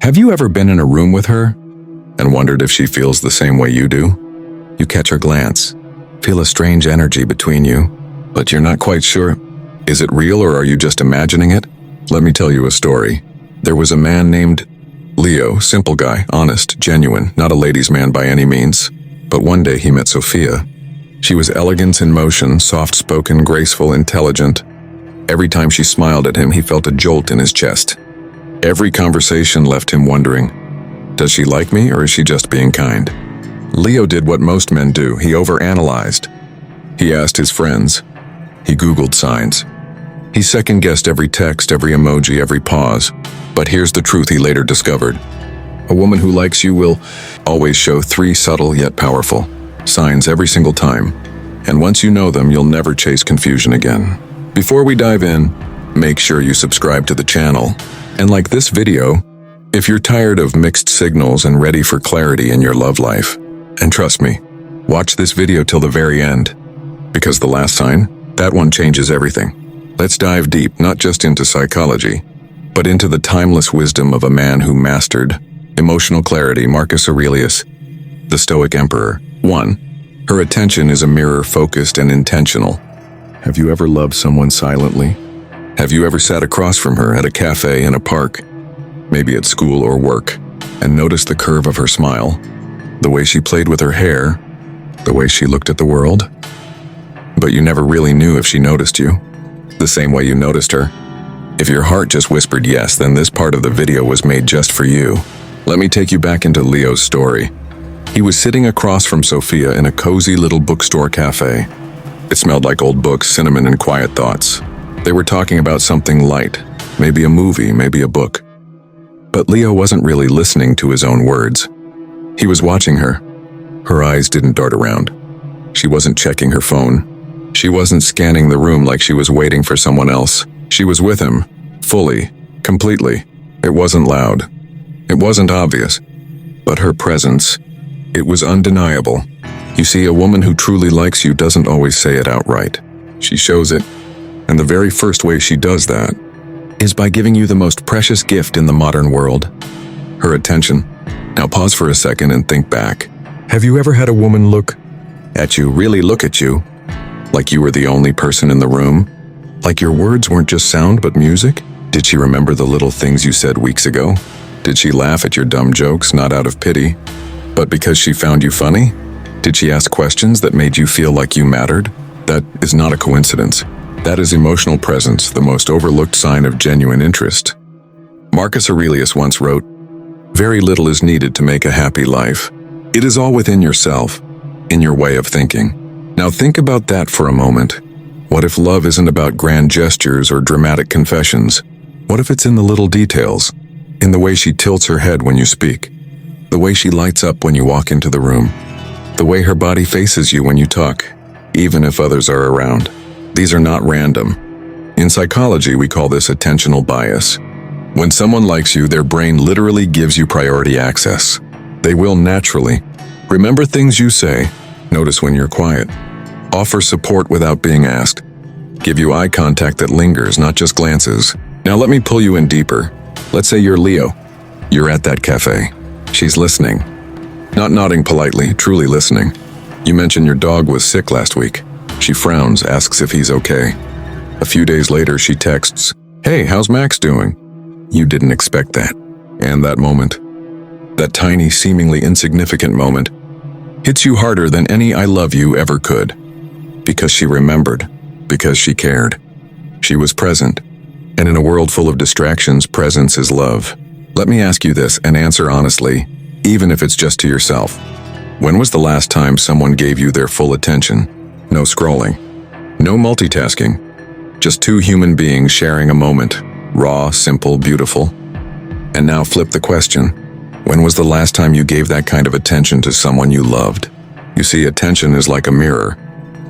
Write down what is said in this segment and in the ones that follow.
Have you ever been in a room with her and wondered if she feels the same way you do? You catch her glance, feel a strange energy between you, but you're not quite sure. Is it real or are you just imagining it? Let me tell you a story. There was a man named Leo, simple guy, honest, genuine, not a ladies' man by any means. But one day he met Sophia. She was elegance in motion, soft-spoken, graceful, intelligent. Every time she smiled at him, he felt a jolt in his chest. Every conversation left him wondering, does she like me or is she just being kind? Leo did what most men do. He overanalyzed. He asked his friends. He Googled signs. He second-guessed every text, every emoji, every pause. But here's the truth he later discovered. A woman who likes you will always show 3 subtle yet powerful signs every single time. And once you know them, you'll never chase confusion again. Before we dive in, make sure you subscribe to the channel and like this video if you're tired of mixed signals and ready for clarity in your love life. And trust me, watch this video till the very end, because the last sign, that one changes everything. Let's dive deep, not just into psychology, but into the timeless wisdom of a man who mastered emotional clarity, Marcus Aurelius, the Stoic Emperor. 1. Her attention is a mirror, focused and intentional. Have you ever loved someone silently? Have you ever sat across from her at a cafe, in a park, maybe at school or work, and noticed the curve of her smile, the way she played with her hair, the way she looked at the world? But you never really knew if she noticed you, the same way you noticed her. If your heart just whispered yes, then this part of the video was made just for you. Let me take you back into Leo's story. He was sitting across from Sophia in a cozy little bookstore cafe. It smelled like old books, cinnamon, and quiet thoughts. They were talking about something light, maybe a movie, maybe a book. But Leo wasn't really listening to his own words. He was watching her. Her eyes didn't dart around. She wasn't checking her phone. She wasn't scanning the room like she was waiting for someone else. She was with him, fully, completely. It wasn't loud. It wasn't obvious. But her presence, it was undeniable. You see, a woman who truly likes you doesn't always say it outright. She shows it. And the very first way she does that is by giving you the most precious gift in the modern world, her attention. Now pause for a second and think back. Have you ever had a woman look at you, really look at you, like you were the only person in the room? Like your words weren't just sound but music? Did she remember the little things you said weeks ago? Did she laugh at your dumb jokes, not out of pity, but because she found you funny? Did she ask questions that made you feel like you mattered? That is not a coincidence. That is emotional presence, the most overlooked sign of genuine interest. Marcus Aurelius once wrote, "Very little is needed to make a happy life. It is all within yourself, in your way of thinking." Now think about that for a moment. What if love isn't about grand gestures or dramatic confessions? What if it's in the little details? In the way she tilts her head when you speak, the way she lights up when you walk into the room, the way her body faces you when you talk, even if others are around. These are not random. In psychology, we call this attentional bias. When someone likes you, their brain literally gives you priority access. They will naturally remember things you say, notice when you're quiet, offer support without being asked, give you eye contact that lingers, not just glances. Now let me pull you in deeper. Let's say you're Leo. You're at that cafe. She's listening. Not nodding politely, truly listening. You mentioned your dog was sick last week. She frowns, asks if he's okay. A few days later, she texts, "Hey, how's Max doing?" You didn't expect that. And that moment, that tiny, seemingly insignificant moment, hits you harder than any "I love you" ever could. Because she remembered, because she cared. She was present. And in a world full of distractions, presence is love. Let me ask you this and answer honestly, even if it's just to yourself. When was the last time someone gave you their full attention? No scrolling, no multitasking, just 2 human beings sharing a moment, raw, simple, beautiful. And now flip the question. When was the last time you gave that kind of attention to someone you loved? You see, attention is like a mirror.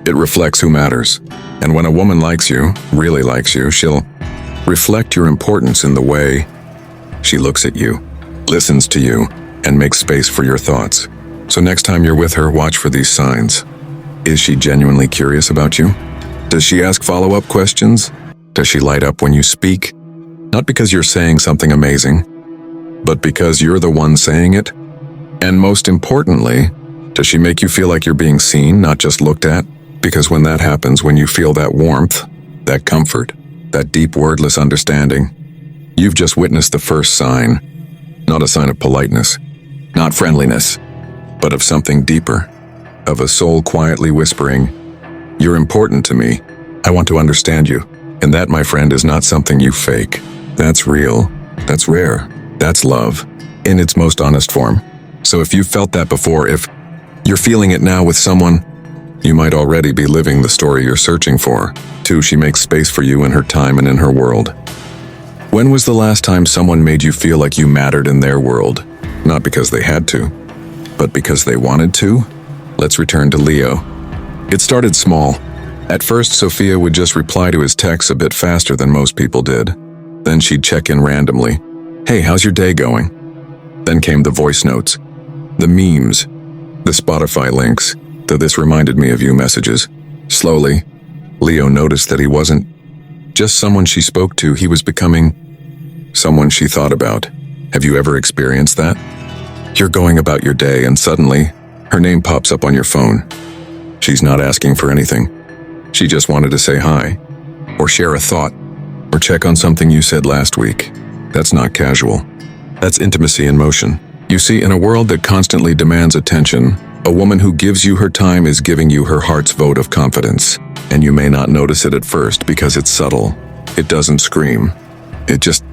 It reflects who matters. And when a woman likes you, really likes you, she'll reflect your importance in the way she looks at you, listens to you, and makes space for your thoughts. So next time you're with her, watch for these signs. Is she genuinely curious about you? Does she ask follow-up questions? Does she light up when you speak? Not because you're saying something amazing, but because you're the one saying it? And most importantly, does she make you feel like you're being seen, not just looked at? Because when that happens, when you feel that warmth, that comfort, that deep wordless understanding, you've just witnessed the first sign. Not a sign of politeness, not friendliness, but of something deeper, of a soul quietly whispering, "You're important to me. I want to understand you." And that, my friend, is not something you fake. That's real. That's rare. That's love, in its most honest form. So if you've felt that before, if you're feeling it now with someone, you might already be living the story you're searching for. 2, she makes space for you in her time and in her world. When was the last time someone made you feel like you mattered in their world? Not because they had to, but because they wanted to? Let's return to Leo. It started small. At first, Sophia would just reply to his texts a bit faster than most people did. Then she'd check in randomly. "Hey, how's your day going?" Then came the voice notes, the memes, the Spotify links, though this reminded me of you messages. Slowly, Leo noticed that he wasn't just someone she spoke to, he was becoming someone she thought about. Have you ever experienced that? You're going about your day and suddenly, her name pops up on your phone. She's not asking for anything. She just wanted to say hi, or share a thought, or check on something you said last week. That's not casual. That's intimacy in motion. You see, in a world that constantly demands attention, a woman who gives you her time is giving you her heart's vote of confidence. And you may not notice it at first because it's subtle. It doesn't scream. It just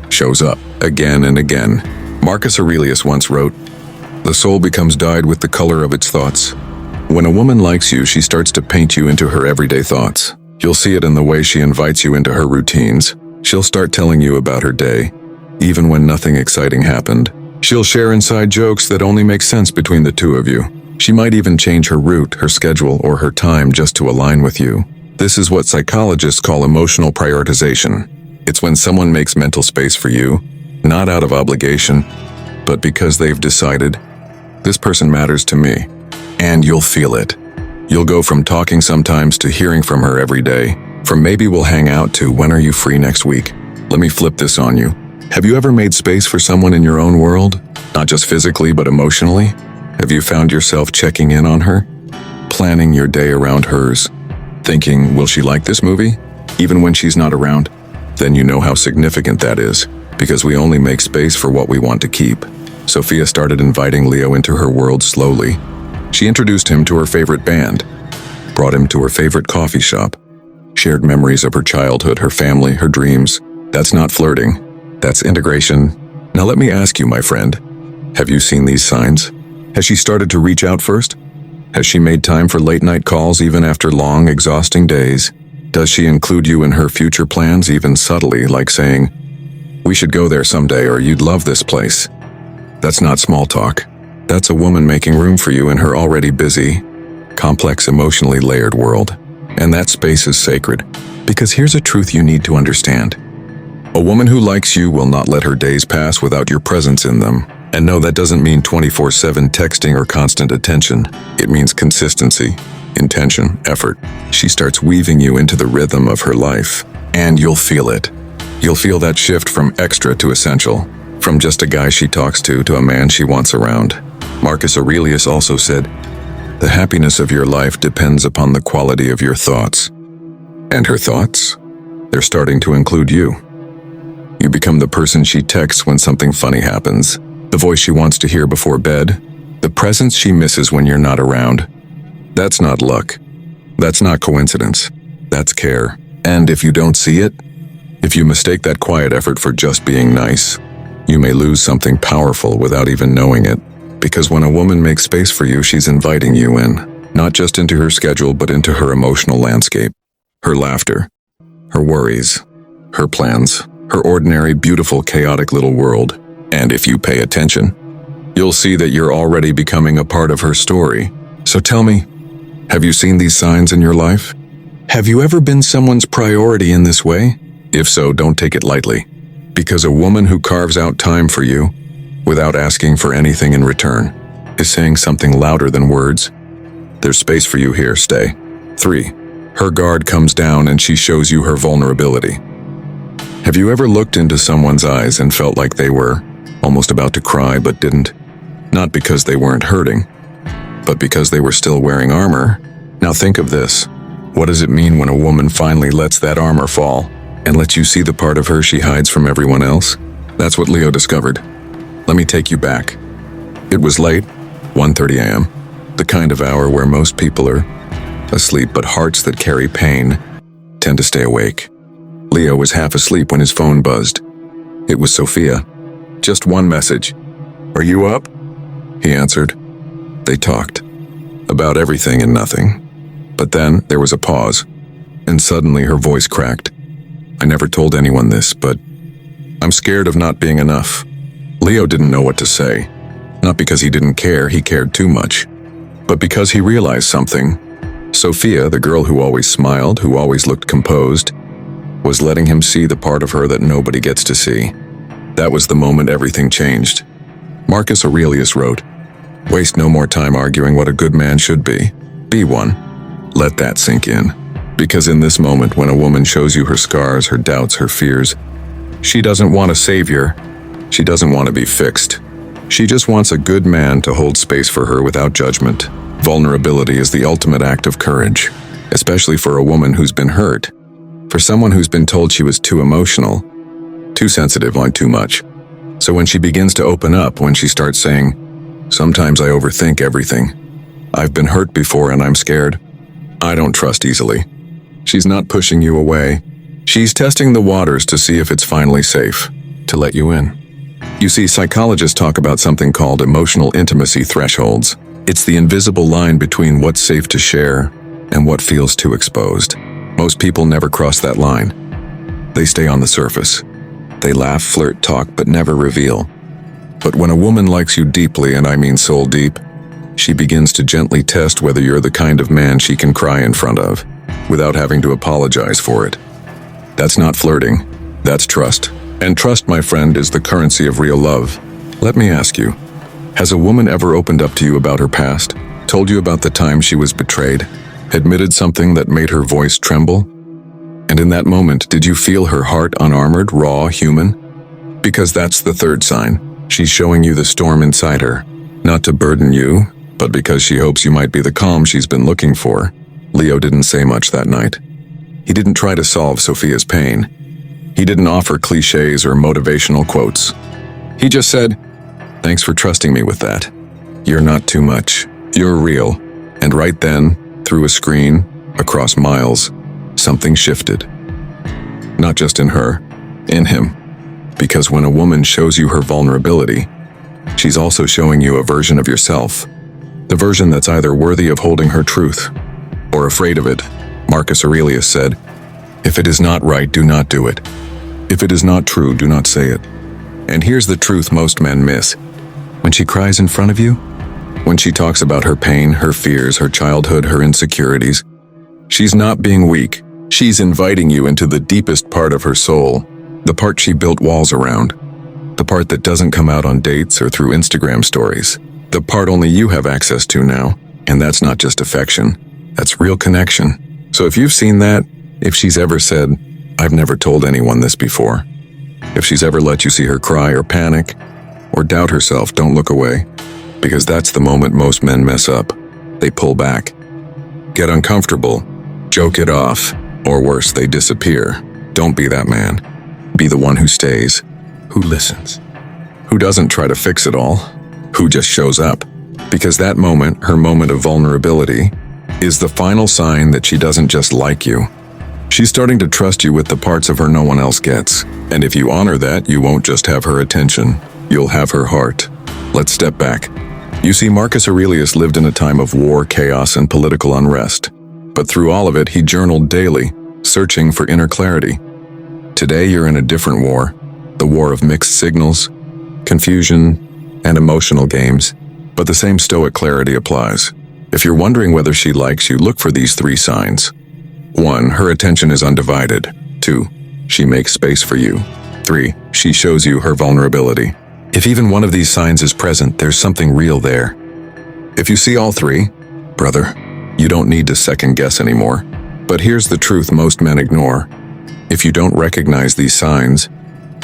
shows up again and again. Marcus Aurelius once wrote, "The soul becomes dyed with the color of its thoughts." When a woman likes you, she starts to paint you into her everyday thoughts. You'll see it in the way she invites you into her routines. She'll start telling you about her day, even when nothing exciting happened. She'll share inside jokes that only make sense between the two of you. She might even change her route, her schedule, or her time just to align with you. This is what psychologists call emotional prioritization. It's when someone makes mental space for you, not out of obligation, but because they've decided, this person matters to me. And you'll feel it. You'll go from talking sometimes to hearing from her every day. From maybe we'll hang out to when are you free next week? Let me flip this on you. Have you ever made space for someone in your own world? Not just physically, but emotionally? Have you found yourself checking in on her? Planning your day around hers? Thinking, will she like this movie? Even when she's not around? Then you know how significant that is, because we only make space for what we want to keep. Sophia started inviting Leo into her world slowly. She introduced him to her favorite band, brought him to her favorite coffee shop, shared memories of her childhood, her family, her dreams. That's not flirting. That's integration. Now let me ask you, my friend, have you seen these signs? Has she started to reach out first? Has she made time for late-night calls even after long, exhausting days? Does she include you in her future plans even subtly, like saying, "We should go there someday," or "You'd love this place"? That's not small talk. That's a woman making room for you in her already busy, complex, emotionally layered world. And that space is sacred, because here's a truth you need to understand. A woman who likes you will not let her days pass without your presence in them. And no, that doesn't mean 24/7 texting or constant attention. It means consistency, intention, effort. She starts weaving you into the rhythm of her life, and you'll feel it. You'll feel that shift from extra to essential, from just a guy she talks to a man she wants around. Marcus Aurelius also said, "The happiness of your life depends upon the quality of your thoughts." And her thoughts? They're starting to include you. You become the person she texts when something funny happens, the voice she wants to hear before bed, the presence she misses when you're not around. That's not luck. That's not coincidence. That's care. And if you don't see it, if you mistake that quiet effort for just being nice, you may lose something powerful without even knowing it. Because when a woman makes space for you, she's inviting you in, not just into her schedule, but into her emotional landscape, her laughter, her worries, her plans, her ordinary, beautiful, chaotic little world. And if you pay attention, you'll see that you're already becoming a part of her story. So tell me, have you seen these signs in your life? Have you ever been someone's priority in this way? If so, don't take it lightly. Because a woman who carves out time for you, without asking for anything in return, is saying something louder than words. There's space for you here, stay. 3. Her guard comes down and she shows you her vulnerability. Have you ever looked into someone's eyes and felt like they were almost about to cry but didn't. Not because they weren't hurting, but because they were still wearing armor. Now think of this. What does it mean when a woman finally lets that armor fall and lets you see the part of her she hides from everyone else? That's what Leo discovered. Let me take you back. It was late, 1:30 a.m., the kind of hour where most people are asleep, but hearts that carry pain tend to stay awake. Leo was half asleep when his phone buzzed. It was Sophia. Just one message. "Are you up?" He answered. They talked about everything and nothing. But then there was a pause, and suddenly her voice cracked. "I never told anyone this, but I'm scared of not being enough." Leo didn't know what to say. Not because he didn't care, he cared too much, but because he realized something. Sophia, the girl who always smiled, who always looked composed, was letting him see the part of her that nobody gets to see. That was the moment everything changed. Marcus Aurelius wrote, "Waste no more time arguing what a good man should be. Be one." Let that sink in. Because in this moment, when a woman shows you her scars, her doubts, her fears, she doesn't want a savior. She doesn't want to be fixed. She just wants a good man to hold space for her without judgment. Vulnerability is the ultimate act of courage, especially for a woman who's been hurt, for someone who's been told she was too emotional, too sensitive on too much. So when she begins to open up, when she starts saying, "Sometimes I overthink everything. I've been hurt before and I'm scared. I don't trust easily." She's not pushing you away. She's testing the waters to see if it's finally safe to let you in. You see, psychologists talk about something called emotional intimacy thresholds. It's the invisible line between what's safe to share and what feels too exposed. Most people never cross that line. They stay on the surface. They laugh, flirt, talk, but never reveal. But when a woman likes you deeply, and I mean soul deep, she begins to gently test whether you're the kind of man she can cry in front of, without having to apologize for it. That's not flirting. That's trust. And trust, my friend, is the currency of real love. Let me ask you, has a woman ever opened up to you about her past, told you about the time she was betrayed, admitted something that made her voice tremble? And in that moment, did you feel her heart unarmored, raw, human? Because that's the third sign. She's showing you the storm inside her, not to burden you, but because she hopes you might be the calm she's been looking for. Leo didn't say much that night. He didn't try to solve Sophia's pain. He didn't offer cliches or motivational quotes. He just said, "Thanks for trusting me with that. You're not too much. You're real." And right then, through a screen, across miles, something shifted. Not just in her, in him. Because when a woman shows you her vulnerability, she's also showing you a version of yourself. The version that's either worthy of holding her truth or afraid of it. Marcus Aurelius said, "If it is not right, do not do it. If it is not true, do not say it." And here's the truth most men miss. When she cries in front of you, when she talks about her pain, her fears, her childhood, her insecurities, she's not being weak. She's inviting you into the deepest part of her soul, the part she built walls around, the part that doesn't come out on dates or through Instagram stories, the part only you have access to now. And that's not just affection, that's real connection. So if you've seen that, if she's ever said, "I've never told anyone this before," if she's ever let you see her cry or panic or doubt herself, don't look away, because that's the moment most men mess up. They pull back, get uncomfortable, joke it off, or worse, they disappear. Don't be that man. Be the one who stays, who listens, who doesn't try to fix it all, who just shows up. Because that moment, her moment of vulnerability, is the final sign that she doesn't just like you. She's starting to trust you with the parts of her no one else gets. And if you honor that, you won't just have her attention, you'll have her heart. Let's step back. You see, Marcus Aurelius lived in a time of war, chaos, and political unrest. But through all of it, he journaled daily, searching for inner clarity. Today, you're in a different war, the war of mixed signals, confusion, and emotional games. But the same stoic clarity applies. If you're wondering whether she likes you, look for these three signs. 1. Her attention is undivided. 2. She makes space for you. 3. She shows you her vulnerability. If even one of these signs is present, there's something real there. If you see all three, brother, you don't need to second guess anymore. But here's the truth most men ignore. If you don't recognize these signs,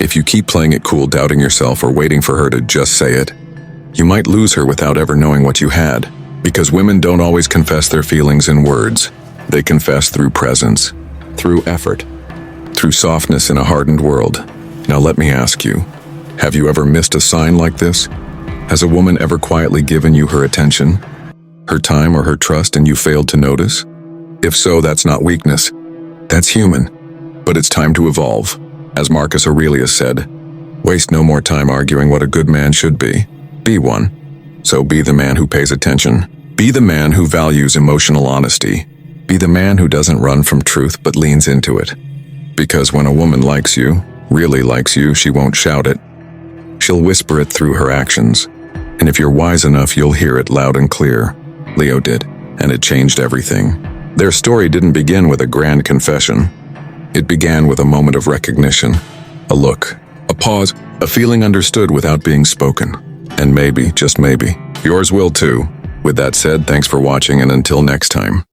If you keep playing it cool, doubting yourself, or waiting for her to just say it, you might lose her without ever knowing what you had. Because women don't always confess their feelings in words. They confess through presence, through effort, through softness in a hardened world. Now let me ask you, have you ever missed a sign like this? Has a woman ever quietly given you her attention, her time, or her trust, and you failed to notice? If so, that's not weakness. That's human. But it's time to evolve. As Marcus Aurelius said, waste no more time arguing what a good man should be. Be one. So be the man who pays attention. Be the man who values emotional honesty. Be the man who doesn't run from truth but leans into it. Because when a woman likes you, really likes you, she won't shout it. She'll whisper it through her actions. And if you're wise enough, you'll hear it loud and clear. Leo did, and it changed everything. Their story didn't begin with a grand confession. It began with a moment of recognition, a look, a pause, a feeling understood without being spoken. And maybe, just maybe, yours will too. With that said, thanks for watching, and until next time.